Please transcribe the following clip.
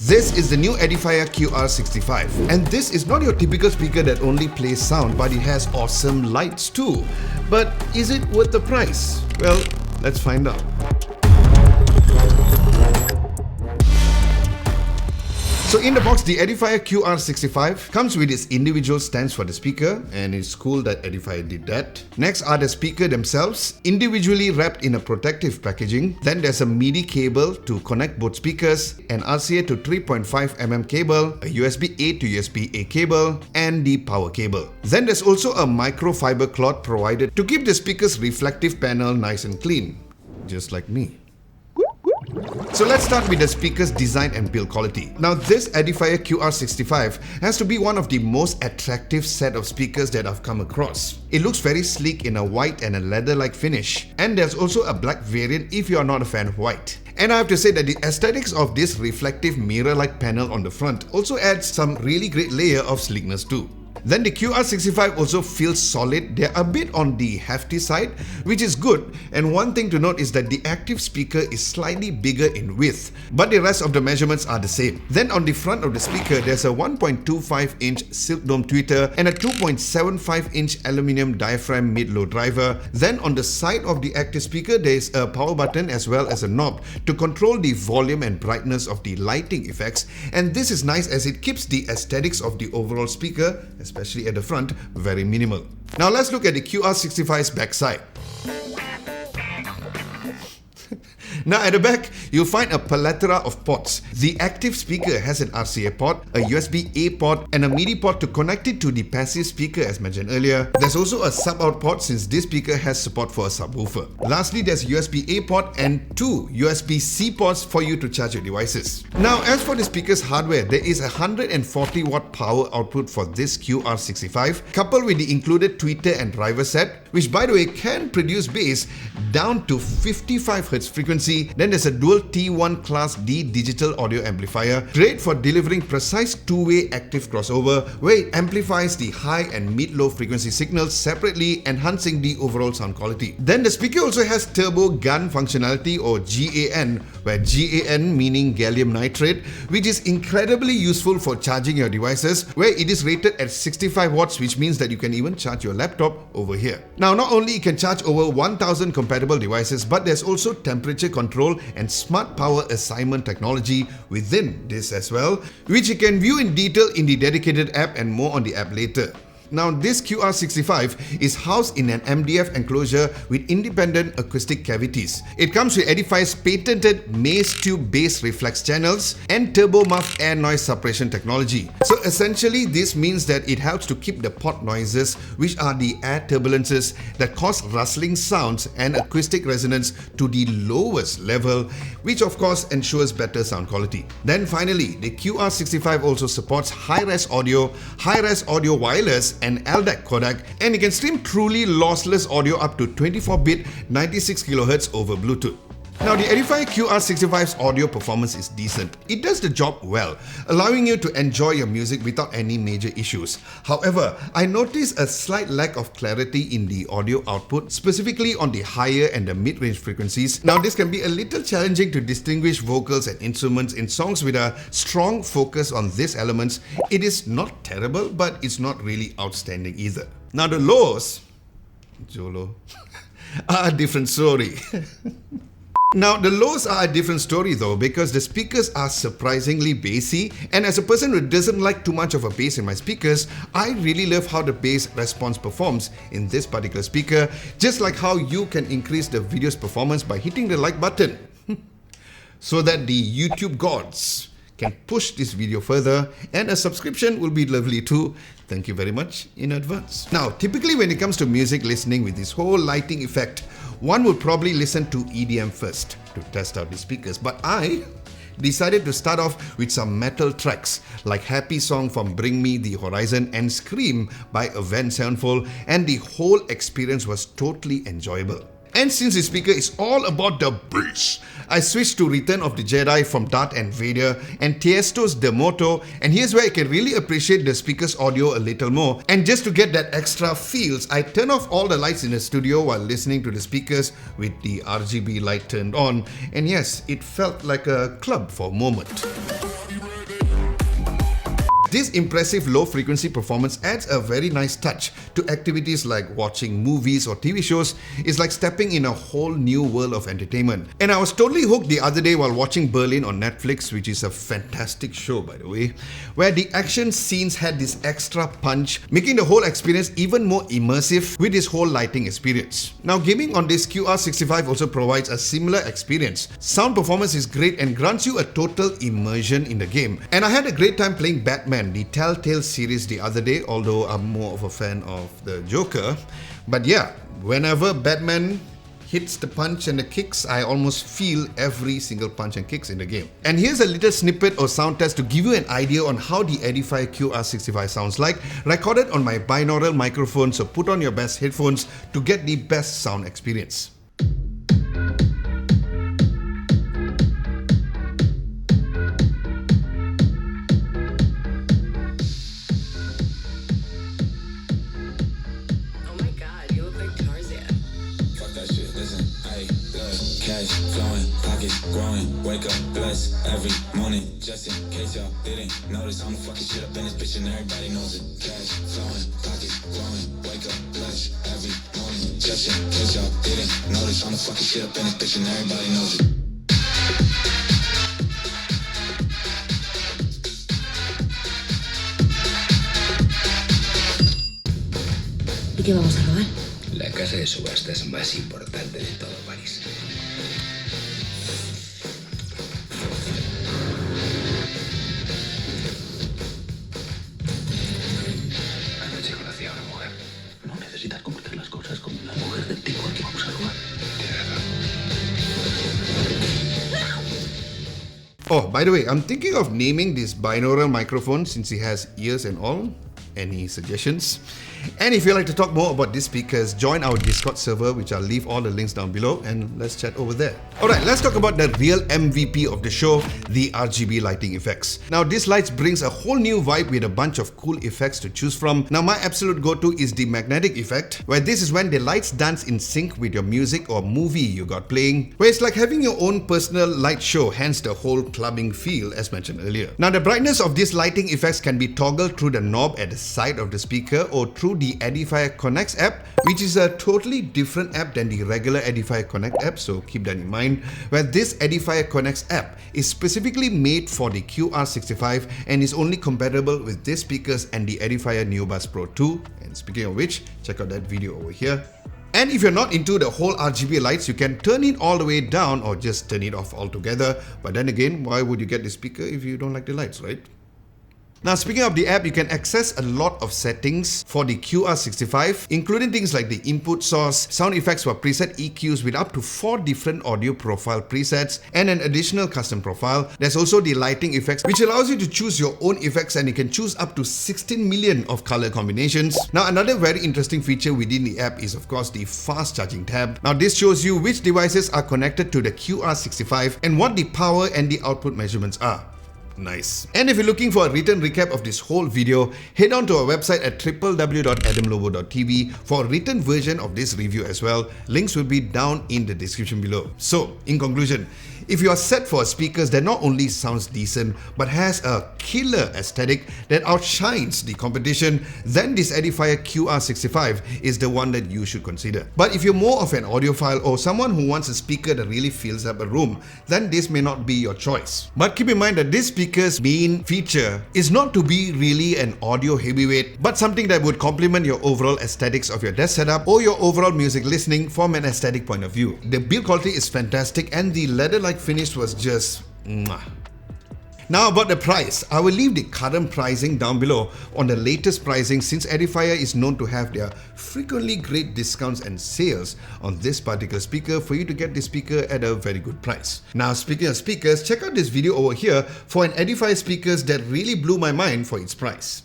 This is the new Edifier QR65, and this is not your typical speaker that only plays sound, but it has awesome lights too. But is it worth the price? Well, let's find out. So in the box, the Edifier QR65 comes with its individual stands for the speaker, and it's cool that Edifier did that. Next are the speaker themselves, individually wrapped in a protective packaging. Then there's a MIDI cable to connect both speakers, an RCA to 3.5mm cable, a USB-A to USB-A cable, and the power cable. Then there's also a microfiber cloth provided to keep the speaker's reflective panel nice and clean, just like me. So let's start with the speaker's design and build quality. Now this Edifier QR65 has to be one of the most attractive set of speakers that I've come across. It looks very sleek in a white and a leather-like finish, and there's also a black variant if you are not a fan of white. And I have to say that the aesthetics of this reflective mirror-like panel on the front also adds some really great layer of sleekness too. Then the QR65 also feels solid. They're a bit on the hefty side, which is good. And one thing to note is that the active speaker is slightly bigger in width, but the rest of the measurements are the same. Then on the front of the speaker, there's a 1.25-inch silk dome tweeter and a 2.75-inch aluminium diaphragm mid-low driver. Then on the side of the active speaker, there's a power button as well as a knob to control the volume and brightness of the lighting effects. And this is nice as it keeps the aesthetics of the overall speaker, especially at the front, very minimal. Now let's look at the QR65's backside. Now at the back, you'll find a plethora of ports. The active speaker has an RCA port, a USB-A port, and a MIDI port to connect it to the passive speaker as mentioned earlier. There's also a sub-out port since this speaker has support for a subwoofer. Lastly, there's a USB-A port and two USB-C ports for you to charge your devices. Now as for the speaker's hardware, there is a 140 watt power output for this QR65, coupled with the included tweeter and driver set, which by the way can produce bass down to 55 Hz frequency. Then there's a dual T1 Class D digital audio amplifier, great for delivering precise two-way active crossover, where it amplifies the high and mid-low frequency signals separately, enhancing the overall sound quality. Then the speaker also has turbo GaN functionality, or GaN, where GaN meaning gallium nitride, which is incredibly useful for charging your devices, where it is rated at 65 watts, which means that you can even charge your laptop over here. Now not only it can charge over 1000 compatible devices, but there's also temperature control and smart power assignment technology within this as well, which you can view in detail in the dedicated app and more on the app later. Now this QR65 is housed in an MDF enclosure with independent acoustic cavities. It comes with Edifier's patented Maze Tube bass reflex channels and Turbo Muff air noise suppression technology. So essentially this means that it helps to keep the pod noises, which are the air turbulences that cause rustling sounds and acoustic resonance, to the lowest level, which of course ensures better sound quality. Then finally, the QR65 also supports high-res audio wireless and LDAC codec, and you can stream truly lossless audio up to 24-bit 96 kHz over Bluetooth. Now the Edifier QR65's audio performance is decent. It does the job well, allowing you to enjoy your music without any major issues. However, I noticed a slight lack of clarity in the audio output, specifically on the higher and the mid-range frequencies. Now this can be a little challenging to distinguish vocals and instruments in songs with a strong focus on these elements. It is not terrible, but it's not really outstanding either. Now the lows, Jolo, are a different story. Now the lows are a different story though, because the speakers are surprisingly bassy, and as a person who doesn't like too much of a bass in my speakers, I really love how the bass response performs in this particular speaker, just like how you can increase the video's performance by hitting the like button so that the YouTube gods can push this video further, and a subscription will be lovely too. Thank you very much in advance. Now typically when it comes to music listening with this whole lighting effect, one would probably listen to EDM first to test out the speakers, but I decided to start off with some metal tracks like Happy Song from Bring Me the Horizon and Scream by Avenged Sevenfold, and the whole experience was totally enjoyable. And since the speaker is all about the bass, I switched to Return of the Jedi from Darth and Vader and Tiesto's Demoto, and here's where I can really appreciate the speaker's audio a little more. And just to get that extra feels, I turn off all the lights in the studio while listening to the speakers with the RGB light turned on, and yes, it felt like a club for a moment. This impressive low-frequency performance adds a very nice touch to activities like watching movies or TV shows. It's like stepping in a whole new world of entertainment. And I was totally hooked the other day while watching Berlin on Netflix, which is a fantastic show by the way, where the action scenes had this extra punch, making the whole experience even more immersive with this whole lighting experience. Now, gaming on this QR65 also provides a similar experience. Sound performance is great and grants you a total immersion in the game. And I had a great time playing Batman, the Telltale series, the other day, although I'm more of a fan of the Joker. But yeah, whenever Batman hits the punch and the kicks, I almost feel every single punch and kicks in the game. And here's a little snippet or sound test to give you an idea on how the Edifier QR65 sounds like, recorded on my binaural microphone, so put on your best headphones to get the best sound experience. Growing, wake up, bless every morning. Just in case y'all didn't notice, I'm fucking shit up in this bitch and everybody knows it. Cash flowing, pockets growing, wake up, bless every morning. Just in case y'all didn't notice, I'm fucking shit up in this bitch and everybody knows it. ¿Y qué vamos a robar? La casa de subastas más importante de todo París. Anoche conocí a una mujer. No necesitas complicar las cosas con la mujer del tipo al que vamos a robar. Tienes razón. Oh, by the way, I'm thinking of naming this binaural microphone since it has ears and all. Any suggestions? And if you'd like to talk more about these speakers, join our Discord server, which I'll leave all the links down below, and let's chat over there. Alright, let's talk about the real MVP of the show, the RGB lighting effects. Now, this lights brings a whole new vibe with a bunch of cool effects to choose from. Now, my absolute go-to is the magnetic effect, where this is when the lights dance in sync with your music or movie you got playing, where it's like having your own personal light show, hence the whole clubbing feel as mentioned earlier. Now, the brightness of these lighting effects can be toggled through the knob at the side of the speaker or through the Edifier Connects app, which is a totally different app than the regular Edifier Connect app, so keep that in mind, where this Edifier Connects app is specifically made for the QR65 and is only compatible with these speakers and the Edifier Neobuzz Pro 2. And speaking of which, check out that video over here. And if you're not into the whole RGB lights, you can turn it all the way down or just turn it off altogether. But then again, why would you get the speaker if you don't like the lights, right? Now, speaking of the app, you can access a lot of settings for the QR65, including things like the input source, sound effects for preset EQs with up to 4 different audio profile presets, and an additional custom profile. There's also the lighting effects, which allows you to choose your own effects, and you can choose up to 16 million of color combinations. Now, another very interesting feature within the app is, of course, the fast charging tab. Now, this shows you which devices are connected to the QR65 and what the power and the output measurements are. Nice. And if you're looking for a written recap of this whole video, head on to our website at www.adamlobo.tv for a written version of this review as well. Links will be down in the description below. So, in conclusion, if you are set for speakers that not only sounds decent but has a killer aesthetic that outshines the competition, then this Edifier QR65 is the one that you should consider. But if you're more of an audiophile or someone who wants a speaker that really fills up a room, then this may not be your choice. But keep in mind that this speaker's main feature is not to be really an audio heavyweight, but something that would complement your overall aesthetics of your desk setup or your overall music listening from an aesthetic point of view. The build quality is fantastic and the leather-like finish was just mwah. Now about the price, I will leave the current pricing down below on the latest pricing, since Edifier is known to have their frequently great discounts and sales on this particular speaker for you to get the speaker at a very good price. Now, speaking of speakers, check out this video over here for an Edifier speakers that really blew my mind for its price.